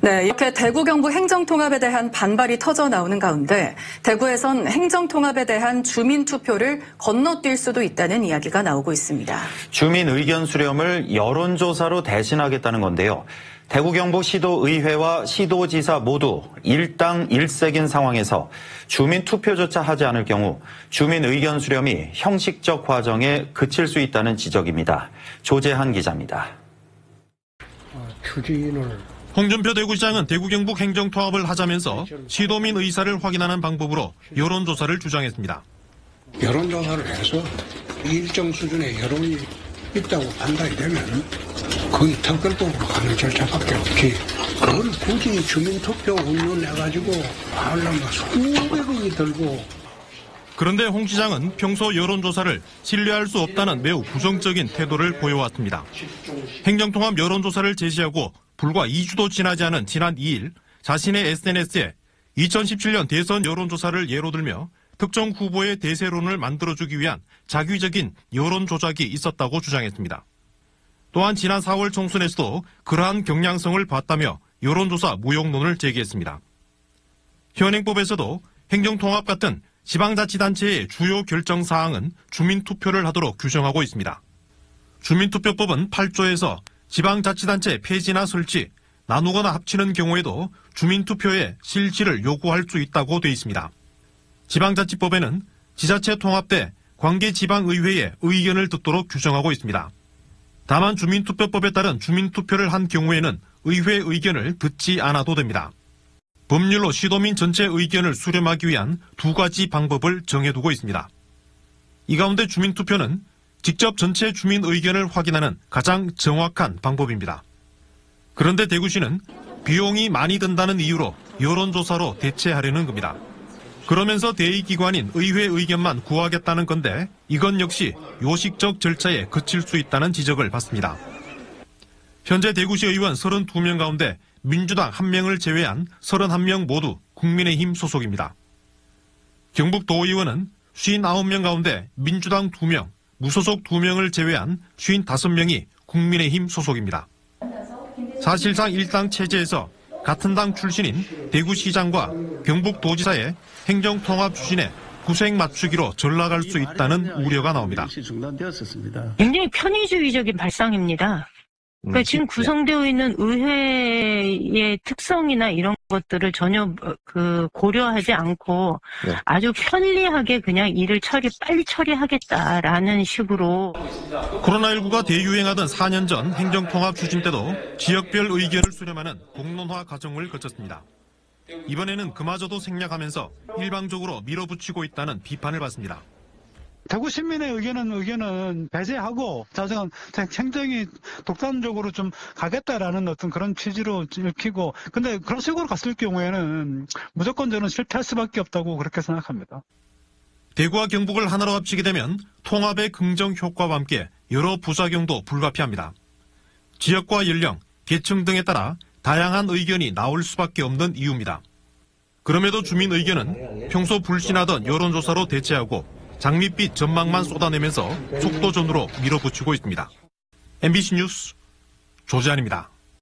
네, 이렇게 대구 경북 행정통합에 대한 반발이 터져 나오는 가운데 대구에선 행정통합에 대한 주민투표를 건너뛸 수도 있다는 이야기가 나오고 있습니다. 주민 의견 수렴을 여론조사로 대신하겠다는 건데요. 대구 경북 시도의회와 시도지사 모두 일당 일색인 상황에서 주민투표조차 하지 않을 경우 주민 의견 수렴이 형식적 과정에 그칠 수 있다는 지적입니다. 조재한 기자입니다. 홍준표 대구시장은 대구 경북 행정통합을 하자면서 시도민 의사를 확인하는 방법으로 여론조사를 주장했습니다. 여론조사를 해서 일정 수준의 여론이 있다고 판단이 되면 거의 특별법으로 가는 절차밖에 없지. 그걸 굳이 주민투표 운운해가지고 하려면 수백 원이 들고. 그런데 홍 시장은 평소 여론조사를 신뢰할 수 없다는 매우 부정적인 태도를 보여왔습니다. 행정통합 여론조사를 제시하고 불과 2주도 지나지 않은 지난 2일 자신의 SNS에 2017년 대선 여론조사를 예로 들며 특정 후보의 대세론을 만들어주기 위한 자기적인 여론 조작이 있었다고 주장했습니다. 또한 지난 4월 총선에서도 그러한 경향성을 봤다며 여론조사 무용론을 제기했습니다. 현행법에서도 행정통합 같은 지방자치단체의 주요 결정사항은 주민투표를 하도록 규정하고 있습니다. 주민투표법은 8조에서 지방자치단체 폐지나 설치, 나누거나 합치는 경우에도 주민투표의 실시를 요구할 수 있다고 돼 있습니다. 지방자치법에는 지자체 통합 때 관계지방의회의 의견을 듣도록 규정하고 있습니다. 다만 주민투표법에 따른 주민투표를 한 경우에는 의회 의견을 듣지 않아도 됩니다. 법률로 시도민 전체 의견을 수렴하기 위한 두 가지 방법을 정해두고 있습니다. 이 가운데 주민투표는 직접 전체 주민 의견을 확인하는 가장 정확한 방법입니다. 그런데 대구시는 비용이 많이 든다는 이유로 여론조사로 대체하려는 겁니다. 그러면서 대의기관인 의회 의견만 구하겠다는 건데 이건 역시 요식적 절차에 그칠 수 있다는 지적을 받습니다. 현재 대구시 의원 32명 가운데 민주당 1명을 제외한 31명 모두 국민의힘 소속입니다. 경북 도의원은 59명 가운데 민주당 2명, 무소속 2명을 제외한 55명이 국민의힘 소속입니다. 사실상 일당 체제에서 같은 당 출신인 대구시장과 경북도지사의 행정통합 추진에 구색 맞추기로 전락할 수 있다는 우려가 나옵니다. 굉장히 편의주의적인 발상입니다. 그러니까 지금 구성되어 있는 의회의 특성이나 이런 것들을 전혀 고려하지 않고 아주 편리하게 그냥 일을 빨리 처리하겠다라는 식으로. 코로나19가 대유행하던 4년 전 행정통합 추진 때도 지역별 의견을 수렴하는 공론화 과정을 거쳤습니다. 이번에는 그마저도 생략하면서 일방적으로 밀어붙이고 있다는 비판을 받습니다. 대구 시민의 의견은 배제하고 자정한 행정이 독단적으로 좀 가겠다라는 어떤 그런 취지로 읽히고, 근데 그런 식으로 갔을 경우에는 무조건 저는 실패할 수밖에 없다고 그렇게 생각합니다. 대구와 경북을 하나로 합치게 되면 통합의 긍정 효과와 함께 여러 부작용도 불가피합니다. 지역과 연령, 계층 등에 따라 다양한 의견이 나올 수밖에 없는 이유입니다. 그럼에도 주민 의견은 평소 불신하던 여론조사로 대체하고 장밋빛 전망만 쏟아내면서 속도전으로 밀어붙이고 있습니다. MBC 뉴스 조재한입니다.